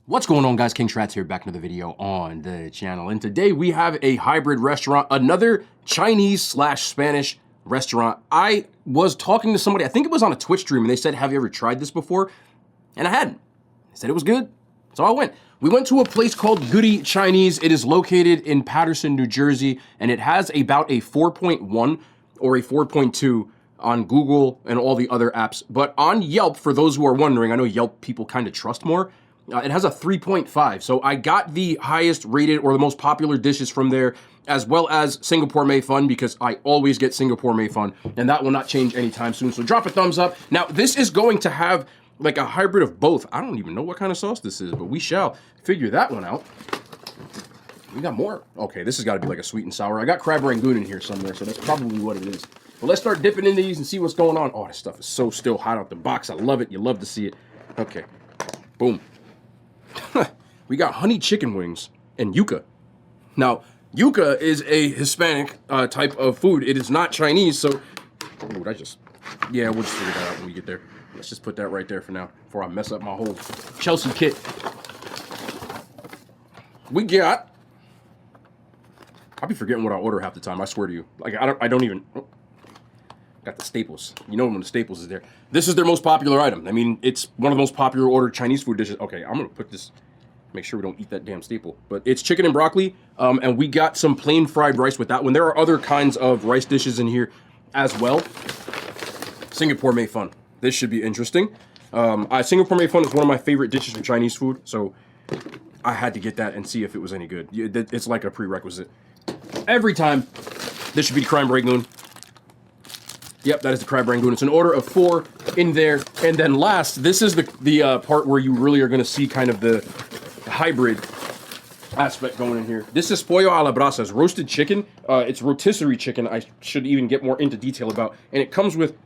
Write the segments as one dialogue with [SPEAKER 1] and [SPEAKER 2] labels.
[SPEAKER 1] What's going on, guys? King Shrats here, back into the video on the channel. And today we have a hybrid restaurant, another Chinese slash Spanish restaurant. I was talking to somebody, I think it was on a Twitch stream, and they said, have you ever tried this before? And I hadn't. They said it was good, so I went. We went to a place called Goody Chinese. It is located in Paterson, New Jersey, and it has about a 4.1 or a 4.2 on Google and all the other apps. But on Yelp, for those who are wondering, I know Yelp people kind of trust more, it has a 3.5. So I got the highest rated or the most popular dishes from there, as well as Singapore Mei Fun, because I always get Singapore Mei Fun, and that will not change anytime soon. So drop a thumbs up. Now, this is going to have like a hybrid of both. I don't even know what kind of sauce this is, but we shall figure that one out. We got more. Okay, this has got to be like a sweet and sour. I got crab rangoon in here somewhere, so that's probably what it is. But let's start dipping into these and see what's going on. Oh, this stuff is so still hot out the box. I love it. You love to see it. Okay, boom. We got honey chicken wings and Yuka. Now, Yuka is a Hispanic type of food. It is not Chinese, so... Oh, we'll just figure that out when we get there. Let's just put that right there for now, before I mess up my whole Chelsea kit. We got... I'll be forgetting what I order half the time, I swear to you. Like, I don't even... Oh. Got the staples. You know when the staples is there. This is their most popular item. I mean, it's one of the most popular ordered Chinese food dishes. Okay, I'm gonna put this, make sure we don't eat that damn staple. But it's chicken and broccoli, and we got some plain fried rice with that one. There are other kinds of rice dishes in here as well. Singapore Mei Fun. This should be interesting. Singapore Mei Fun is one of my favorite dishes from Chinese food, so I had to get that and see if it was any good. It's like a prerequisite. Every time, this should be the crab rangoon. Yep, that is the crab rangoon. It's an order of 4 in there. And then last, this is the part where you really are going to see kind of the hybrid aspect going in here. This is pollo a la brasa. It's roasted chicken. It's rotisserie chicken. I should even get more into detail about. And it comes with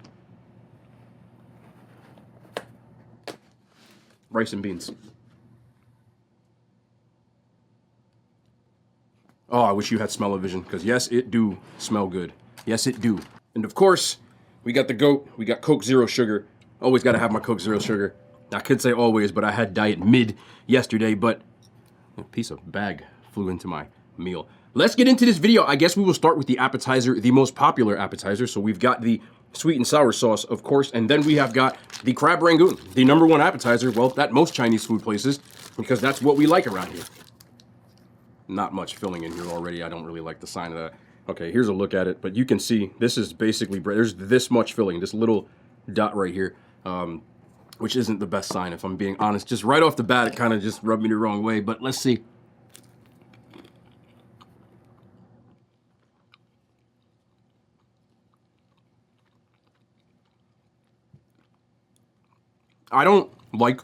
[SPEAKER 1] rice and beans. Oh, I wish you had smell-o-vision, because yes, it do smell good. Yes, it do. And of course, we got the goat. We got Coke Zero Sugar. Always got to have my Coke Zero Sugar. I could say always, but I had Diet Mid yesterday, but a piece of bag flew into my meal. Let's get into this video. I guess we will start with the appetizer, the most popular appetizer. So we've got the sweet and sour sauce, of course, and then we have got the crab rangoon, the #1 appetizer, well, at most Chinese food places, because that's what we like around here. Not much filling in here already. I don't really like the sign of that. Okay, here's a look at it, but you can see this is basically bread. There's this much filling, this little dot right here, which isn't the best sign, if I'm being honest. Just right off the bat, it kind of just rubbed me the wrong way, but let's see. I don't like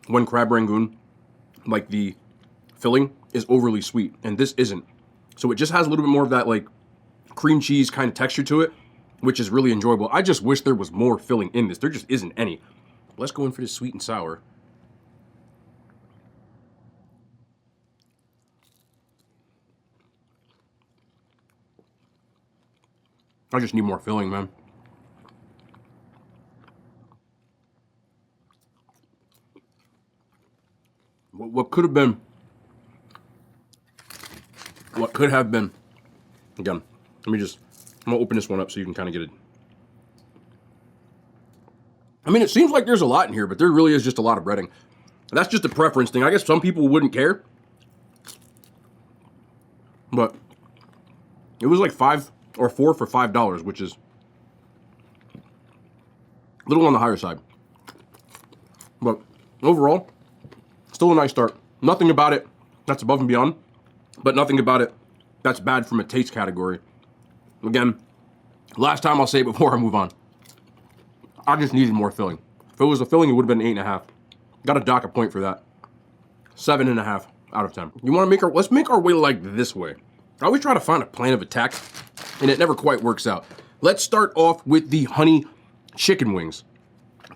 [SPEAKER 1] when crab rangoon, like the filling, is overly sweet, and this isn't. So it just has a little bit more of that like cream cheese kind of texture to it, which is really enjoyable. I just wish there was more filling in this. There just isn't any. Let's go in for this sweet and sour. I just need more filling, man. What could have been, what could have been, again, I'm gonna open this one up so you can kind of get it. I mean, it seems like there's a lot in here, but there really is just a lot of breading. That's just a preference thing. I guess some people wouldn't care, but it was like 5 or 4 for $5, which is a little on the higher side. But overall, still a nice start. Nothing about it that's above and beyond, but nothing about it that's bad from a taste category. Again, last time, I'll say it before I move on. I just needed more filling. If it was a filling, it would have been 8.5. Got to dock a point for that. 7.5 out of 10. You want to make our, let's make our way like this way. I always try to find a plan of attack, and it never quite works out. Let's start off with the honey chicken wings.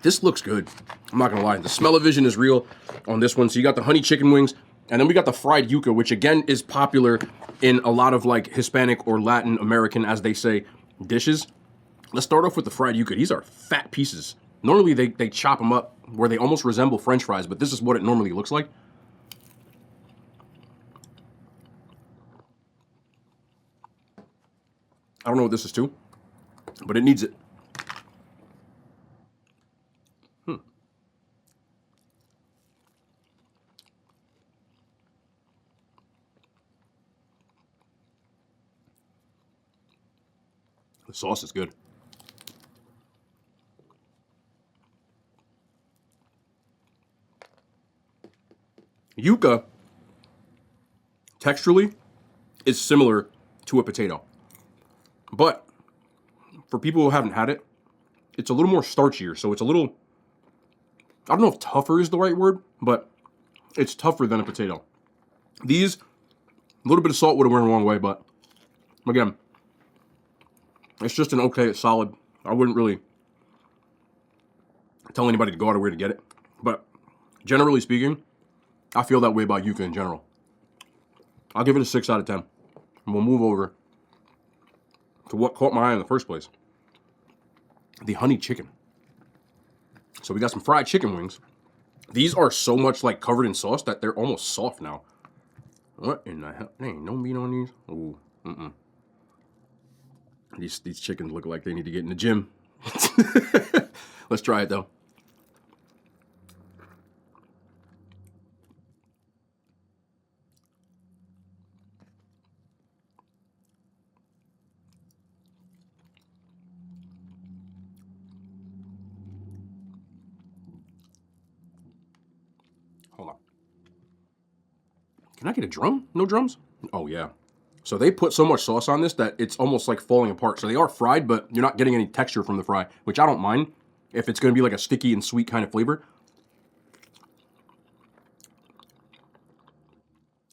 [SPEAKER 1] This looks good. I'm not gonna lie. The smell-o-vision is real on this one. So you got the honey chicken wings, and then we got the fried yuca, which again is popular in a lot of like Hispanic or Latin American, as they say, dishes. Let's start off with the fried yuca. These are fat pieces. Normally they chop them up where they almost resemble French fries, but this is what it normally looks like. I don't know what this is too, but it needs it. The sauce is good. Yuka, texturally, is similar to a potato. But for people who haven't had it, it's a little more starchier. So it's a little, I don't know if tougher is the right word, but it's tougher than a potato. These, a little bit of salt would have went a long way, but again, it's just an okay, it's solid. I wouldn't really tell anybody to go out of where to get it. But generally speaking, I feel that way about Yuka in general. I'll give it a 6 out of 10. And we'll move over to what caught my eye in the first place. The honey chicken. So we got some fried chicken wings. These are so much like covered in sauce that they're almost soft now. What in the hell? There ain't no meat on these. Ooh, These chickens look like they need to get in the gym. Let's try it though. Hold on. Can I get a drum? No drums? Oh yeah. So they put so much sauce on this that it's almost like falling apart. So they are fried, but you're not getting any texture from the fry, which I don't mind if it's going to be like a sticky and sweet kind of flavor.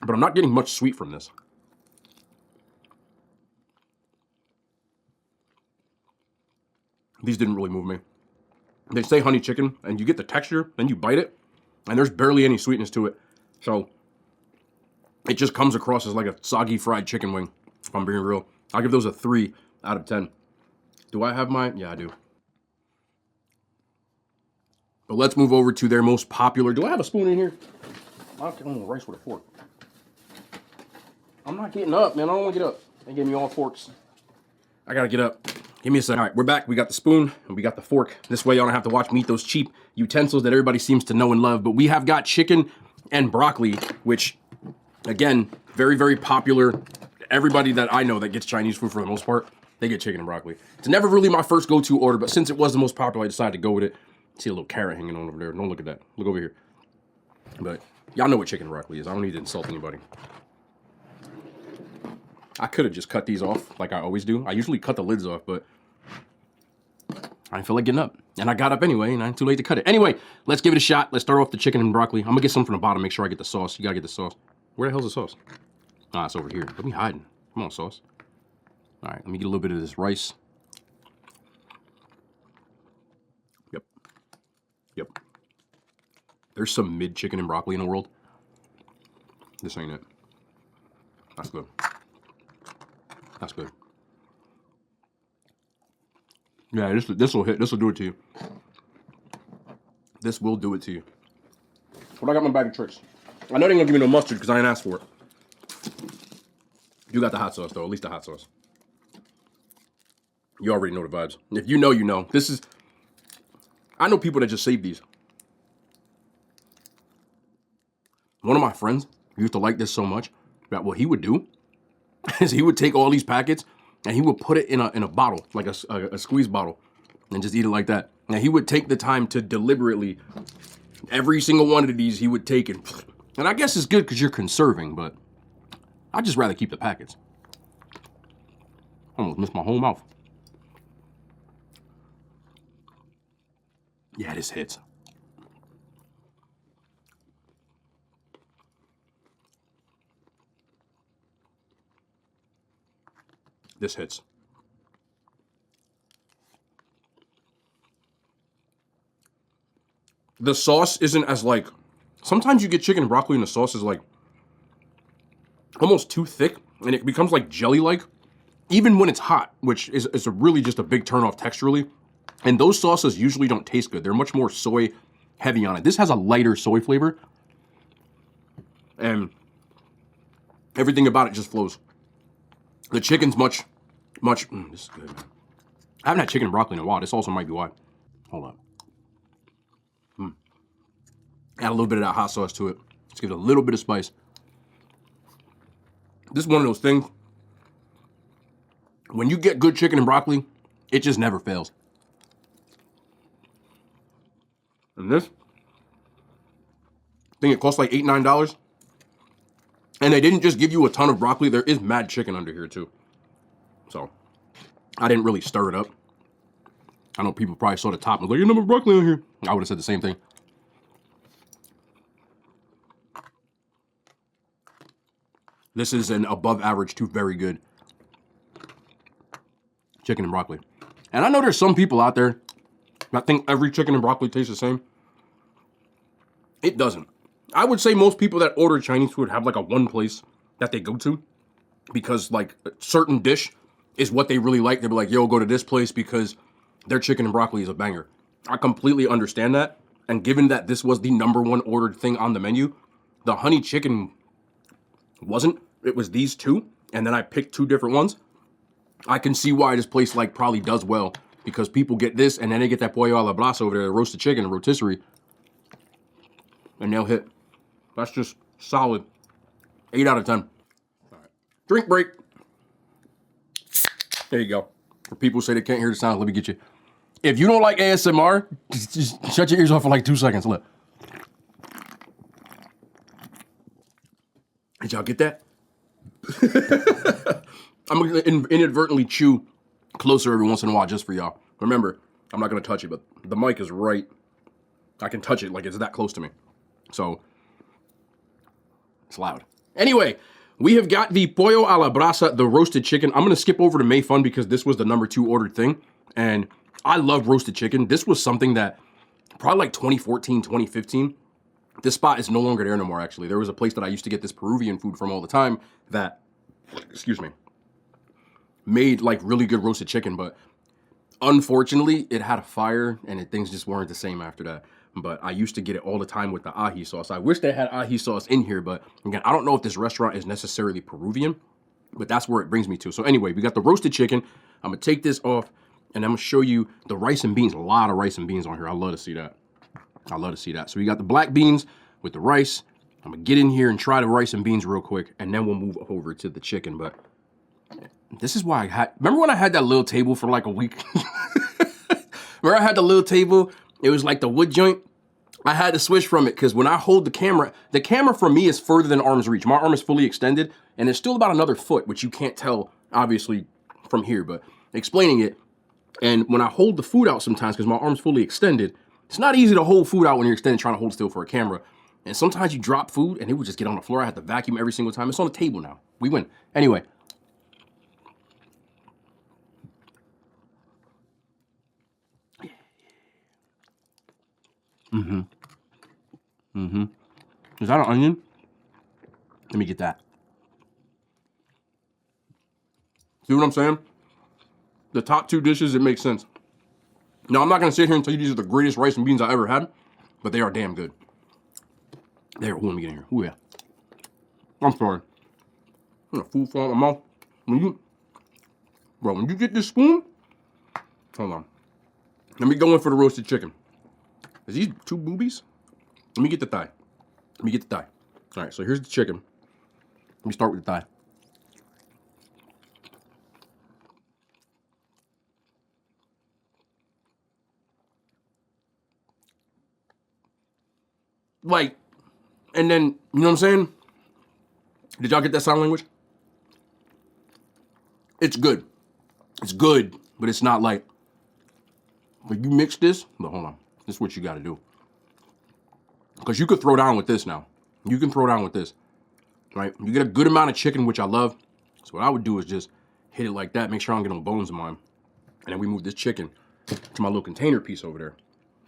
[SPEAKER 1] But I'm not getting much sweet from this. These didn't really move me. They say honey chicken, and you get the texture, then you bite it, and there's barely any sweetness to it. So it just comes across as like a soggy fried chicken wing, if I'm being real. I'll give those a 3 out of 10. Do I have mine? Yeah, I do. But let's move over to their most popular. Do I have a spoon in here? I can only rice with a fork. I'm not getting up, man. I don't want to get up. They gave me all forks. I gotta get up. Give me a second. All right, we're back. We got the spoon and we got the fork. This way y'all don't have to watch me eat those cheap utensils that everybody seems to know and love. But we have got chicken and broccoli, which, again, very, very popular. Everybody that I know that gets Chinese food for the most part, they get chicken and broccoli. It's never really my first go-to order, but since it was the most popular, I decided to go with it. See a little carrot hanging on over there. Don't look at that. Look over here. But y'all know what chicken and broccoli is. I don't need to insult anybody. I could have just cut these off like I always do. I usually cut the lids off, but I didn't feel like getting up. And I got up anyway, and I'm too late to cut it. Anyway, let's give it a shot. Let's start off the chicken and broccoli. I'm going to get some from the bottom, make sure I get the sauce. You got to get the sauce. Where the hell's the sauce? Ah, it's over here. Let me hide. Come on, sauce. All right, let me get a little bit of this rice. Yep. There's some mid chicken and broccoli in the world. This ain't it. That's good. That's good. Yeah, this will hit. This will do it to you. This will do it to you. What I got in my bag of tricks? I know they ain't gonna give me no mustard because I ain't asked for it. You got the hot sauce though, at least the hot sauce. You already know the vibes. If you know, you know. This is, I know people that just save these. One of my friends used to like this so much that what he would do is he would take all these packets and he would put it in a bottle, like a squeeze bottle, and just eat it like that. Now he would take the time to deliberately, every single one of these he would take and I guess it's good because you're conserving, but I'd just rather keep the packets. Almost missed my whole mouth. Yeah, this hits. This hits. The sauce isn't as like, sometimes you get chicken and broccoli and the sauce is like almost too thick and it becomes like jelly-like, even when it's hot, which is really just a big turn-off texturally. And those sauces usually don't taste good. They're much more soy heavy on it. This has a lighter soy flavor and everything about it just flows. The chicken's much This is good, man. I haven't had chicken and broccoli in a while. This also might be why. Hold on. Add a little bit of that hot sauce to it. Let's give it a little bit of spice. This is one of those things. When you get good chicken and broccoli, it just never fails. And this, I think it costs like $8, $9. And they didn't just give you a ton of broccoli. There is mad chicken under here too. So I didn't really stir it up. I know people probably saw the top and was like, "There's no more broccoli on here." I would have said the same thing. This is an above average to very good chicken and broccoli. And I know there's some people out there that think every chicken and broccoli tastes the same. It doesn't. I would say most people that order Chinese food have like a one place that they go to because like a certain dish is what they really like. They'll be like, yo, go to this place because their chicken and broccoli is a banger. I completely understand that. And given that this was the #1 ordered thing on the menu, the honey chicken wasn't. It was these two. And then I picked two different ones. I can see why this place like probably does well because people get this and then they get that pollo a la brasa over there, the roasted chicken, and rotisserie. And they'll hit. That's just solid. 8 out of 10. All right. Drink break. There you go. For people who say they can't hear the sound, let me get you. If you don't like ASMR, just shut your ears off for like 2 seconds. Look. Did y'all get that? I'm going to inadvertently chew closer every once in a while just for y'all. Remember, I'm not going to touch it, but the mic is right. I can touch it like it's that close to me. So, it's loud. Anyway, we have got the pollo a la brasa, the roasted chicken. I'm going to skip over to Mei Fun because this was the #2 ordered thing. And I love roasted chicken. This was something that probably like 2014, 2015. This spot is no longer there no more, actually. There was a place that I used to get this Peruvian food from all the time that, excuse me, made like really good roasted chicken. But unfortunately, it had a fire and things just weren't the same after that. But I used to get it all the time with the ají sauce. I wish they had ají sauce in here, but again, I don't know if this restaurant is necessarily Peruvian, but that's where it brings me to. So anyway, we got the roasted chicken. I'm gonna take this off and I'm gonna show you the rice and beans. A lot of rice and beans on here. I love to see that. I love to see that. So we got the black beans with the rice. I'm gonna get in here and try the rice and beans real quick, and then we'll move over to the chicken. But this is why I had, remember when I had that little table for like a week? Remember I had the little table? It was like the wood joint. I had to switch from it because when I hold the camera for me is further than arm's reach. My arm is fully extended and it's still about another foot, which you can't tell obviously from here, but explaining it. And when I hold the food out sometimes, because my arm's fully extended, it's not easy to hold food out when you're extended trying to hold still for a camera. And sometimes you drop food and it would just get on the floor. I had to vacuum every single time. It's on the table now. We win. Anyway. Is that an onion? Let me get that. See what I'm saying? The top 2 dishes, it makes sense. Now, I'm not going to sit here and tell you these are the greatest rice and beans I ever had, but they are damn good. There, let me get in here. Ooh, yeah. I'm sorry. I'm gonna food fall in my mouth. When you get this spoon, hold on. Let me go in for the roasted chicken. Is these 2 boobies? Let me get the thigh. All right, so here's the chicken. Let me start with the thigh. Like, and then, you know what I'm saying? Did y'all get that sign language? It's good. It's good, but it's not like you mix this. No, hold on. This is what you got to do. Because you could throw down with this now. You can throw down with this, right? You get a good amount of chicken, which I love. So what I would do is just hit it like that. Make sure I don't get no bones in mine. And then we move this chicken to my little container piece over there.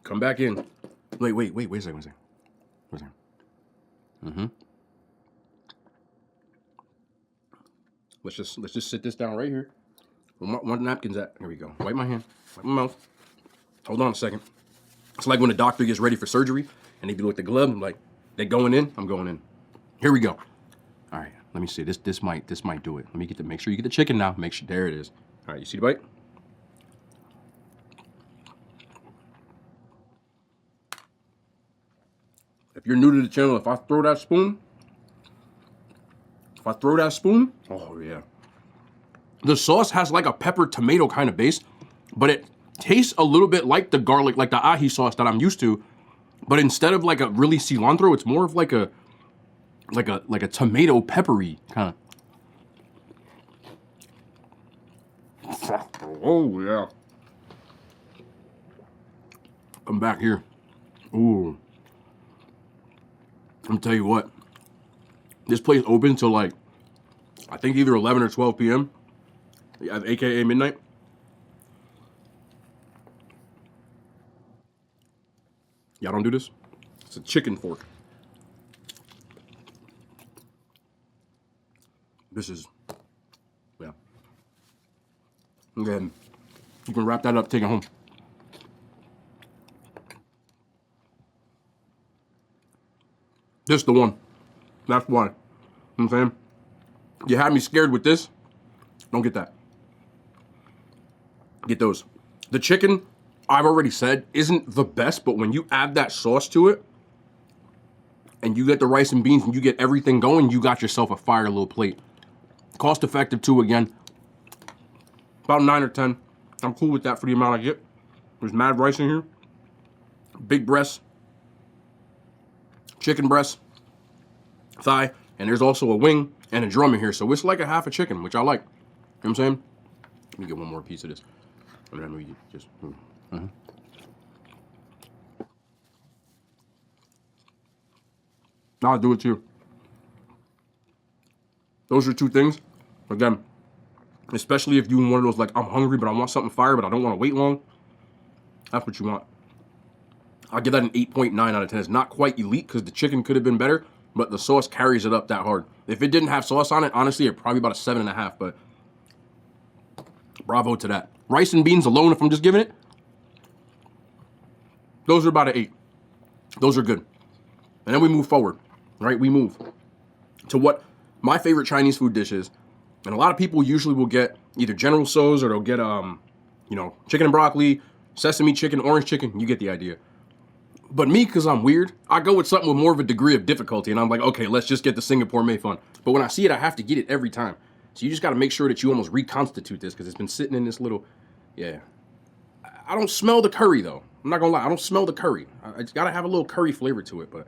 [SPEAKER 1] Come back in. Wait a second. Let's just sit this down right here. Where my napkin's at. Here we go. Wipe my hand. Wipe my mouth. Hold on a second. It's like when a doctor gets ready for surgery and they be with the glove. I'm like, they going in. I'm going in. Here we go. All right. Let me see. This might do it. Let me make sure you get the chicken now. Make sure there it is. All right, you see the bite? If you're new to the channel, if I throw that spoon, oh yeah. The sauce has like a pepper tomato kind of base, but it tastes a little bit like the garlic, like the ahi sauce that I'm used to. But instead of like a really cilantro, it's more of like a tomato peppery kind of. Oh yeah. Come back here. Ooh. I'm gonna tell you what. This place open till like, I think either 11 or 12 p.m. AKA midnight. Y'all don't do this? It's a chicken fork. This is, yeah. Again, you can wrap that up, take it home. This the one. That's why. You know what I'm saying? You had me scared with this. Don't get that. Get those. The chicken, I've already said, isn't the best, but when you add that sauce to it, and you get the rice and beans, and you get everything going, you got yourself a fire little plate. Cost effective too, again. About 9 or 10. I'm cool with that for the amount I get. There's mad rice in here. Big breast. Chicken breast. Thigh. And there's also a wing and a drum in here. So it's like a half a chicken, which I like. You know what I'm saying? Let me get one more piece of this. And then we just... I'll do it too. Those are two things. Again, especially if you're one of those like, I'm hungry, but I want something fire, but I don't want to wait long. That's what you want. I'll give that an 8.9 out of 10. It's not quite elite because the chicken could have been better, but the sauce carries it up that hard. If it didn't have sauce on it, honestly, it's probably about a 7.5, but bravo to that. Rice and beans alone, if I'm just giving it, those are about an 8. Those are good. And then we move forward, right? We move to what my favorite Chinese food dish is. And a lot of people usually will get either General Tso's or they'll get, you know, chicken and broccoli, sesame chicken, orange chicken. You get the idea. But me, because I'm weird, I go with something with more of a degree of difficulty. And I'm like, okay, let's just get the Singapore mei fun. But when I see it, I have to get it every time. So you just got to make sure that you almost reconstitute this because it's been sitting in this little, yeah. I don't smell the curry, though. I'm not going to lie. I don't smell the curry. It's got to have a little curry flavor to it, but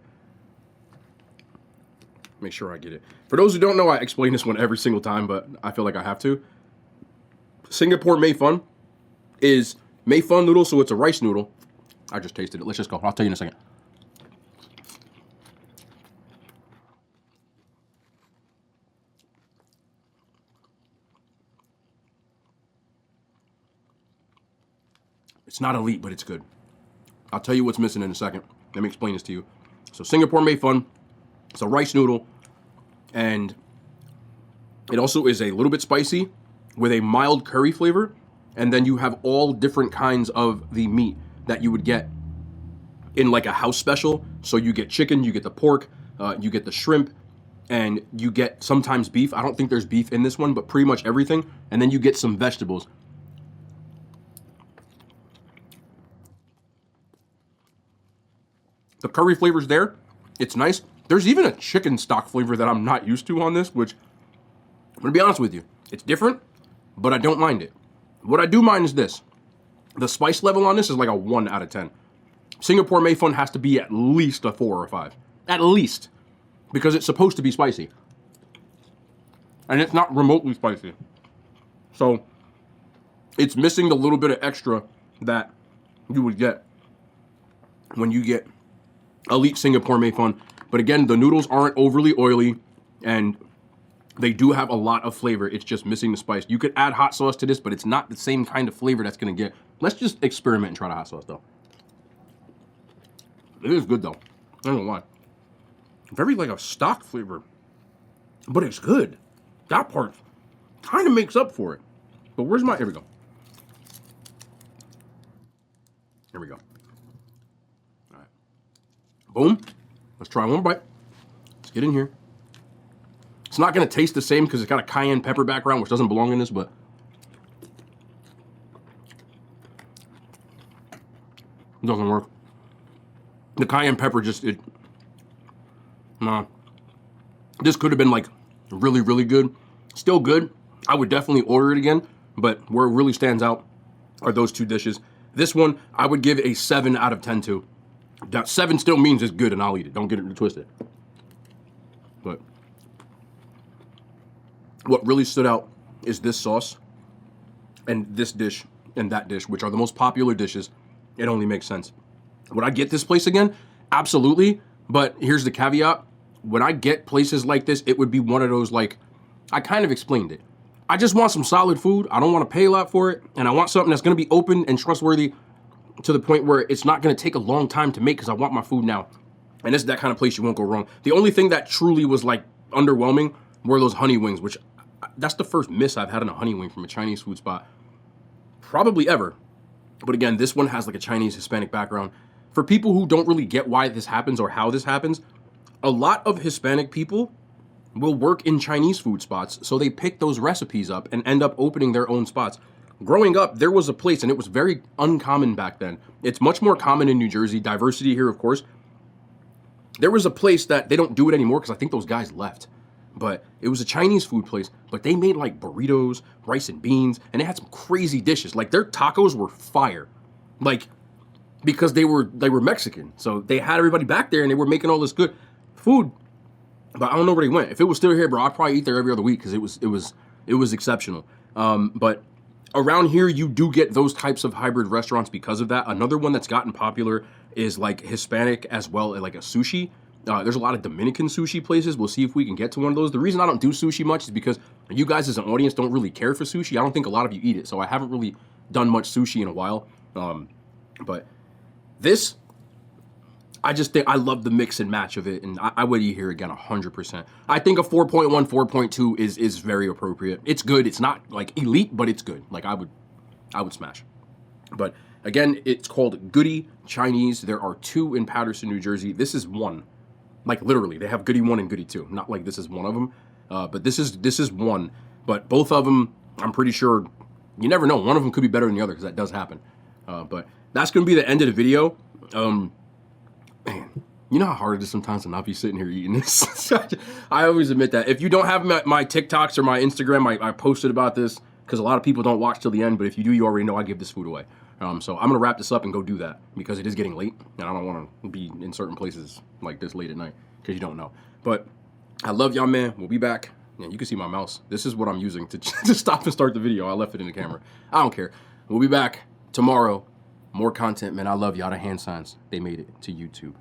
[SPEAKER 1] make sure I get it. For those who don't know, I explain this one every single time, but I feel like I have to. Singapore mei fun is mei fun noodle, so it's a rice noodle. I just tasted it. Let's just go. I'll tell you in a second. It's not elite, but it's good. I'll tell you what's missing in a second. Let me explain this to you. So Singapore mei fun, it's a rice noodle, and it also is a little bit spicy with a mild curry flavor, and then you have all different kinds of the meat that you would get in like a house special. So you get chicken, you get the pork, you get the shrimp, and you get sometimes beef. I don't think there's beef in this one, but pretty much everything. And then you get some vegetables. The curry flavor's there. It's nice. There's even a chicken stock flavor that I'm not used to on this, which I'm gonna be honest with you. It's different, but I don't mind it. What I do mind is this. The spice level on this is like a 1 out of 10. Singapore mei fun has to be at least a 4 or 5. At least. Because it's supposed to be spicy. And it's not remotely spicy. So, it's missing the little bit of extra that you would get when you get elite Singapore mei fun. But again, the noodles aren't overly oily, and they do have a lot of flavor. It's just missing the spice. You could add hot sauce to this, but it's not the same kind of flavor that's gonna get. Let's just experiment and try the hot sauce though. It is good though. I don't know why. Very like a stock flavor, but it's good. That part kind of makes up for it. But where's my, here we go. Here we go. All right. Boom. Let's try one bite. Let's get in here. It's not gonna taste the same because it's got a cayenne pepper background, which doesn't belong in this, but doesn't work. The cayenne pepper just, nah. This could have been like really, really good. Still good. I would definitely order it again, but where it really stands out are those two dishes. This one, I would give a 7 out of 10 to. That 7 still means it's good and I'll eat it. Don't get it twisted. But what really stood out is this sauce and this dish and that dish, which are the most popular dishes. It only makes sense. Would I get this place again? Absolutely. But here's the caveat. When I get places like this, it would be one of those, like, I kind of explained it. I just want some solid food. I don't want to pay a lot for it. And I want something that's going to be open and trustworthy to the point where it's not going to take a long time to make because I want my food now. And this is that kind of place you won't go wrong. The only thing that truly was, like, underwhelming were those honey wings, which that's the first miss I've had on a honey wing from a Chinese food spot. Probably ever. But again, this one has like a Chinese Hispanic background. For people who don't really get why this happens or how this happens, a lot of Hispanic people will work in Chinese food spots, so they pick those recipes up and end up opening their own spots. Growing up, there was a place, and it was very uncommon back then. It's much more common in New Jersey. Diversity here, of course. There was a place that they don't do it anymore because I think those guys left. But it was a Chinese food place, but they made like burritos, rice and beans, and they had some crazy dishes. Like their tacos were fire. Like, because they were Mexican. So they had everybody back there and they were making all this good food. But I don't know where they went. If it was still here, bro, I'd probably eat there every other week because it was exceptional. But around here, you do get those types of hybrid restaurants because of that. Another one that's gotten popular is like Hispanic as well, like a sushi. There's a lot of Dominican sushi places. We'll see if we can get to one of those. The reason I don't do sushi much is because you guys as an audience don't really care for sushi. I don't think a lot of you eat it, so I haven't really done much sushi in a while. But this, I just think I love the mix and match of it, and I would eat here again 100%. I think a 4.1, 4.2 is very appropriate. It's good. It's not like elite, but it's good. Like I would smash. But again, it's called Goody Chinese. There are 2 in Paterson, New Jersey. This is one. Like literally, they have Goody 1 and Goody 2. Not like this is one of them, but this is one. But both of them, I'm pretty sure, you never know. One of them could be better than the other because that does happen. But that's going to be the end of the video. Man, you know how hard it is sometimes to not be sitting here eating this? I always admit that. If you don't have my TikToks or my Instagram, I posted about this because a lot of people don't watch till the end. But if you do, you already know I give this food away. So I'm going to wrap this up and go do that because it is getting late and I don't want to be in certain places like this late at night because you don't know. But I love y'all, man. We'll be back. Yeah, you can see my mouse. This is what I'm using to stop and start the video. I left it in the camera. I don't care. We'll be back tomorrow. More content, man. I love y'all. The hand signs, they made it to YouTube.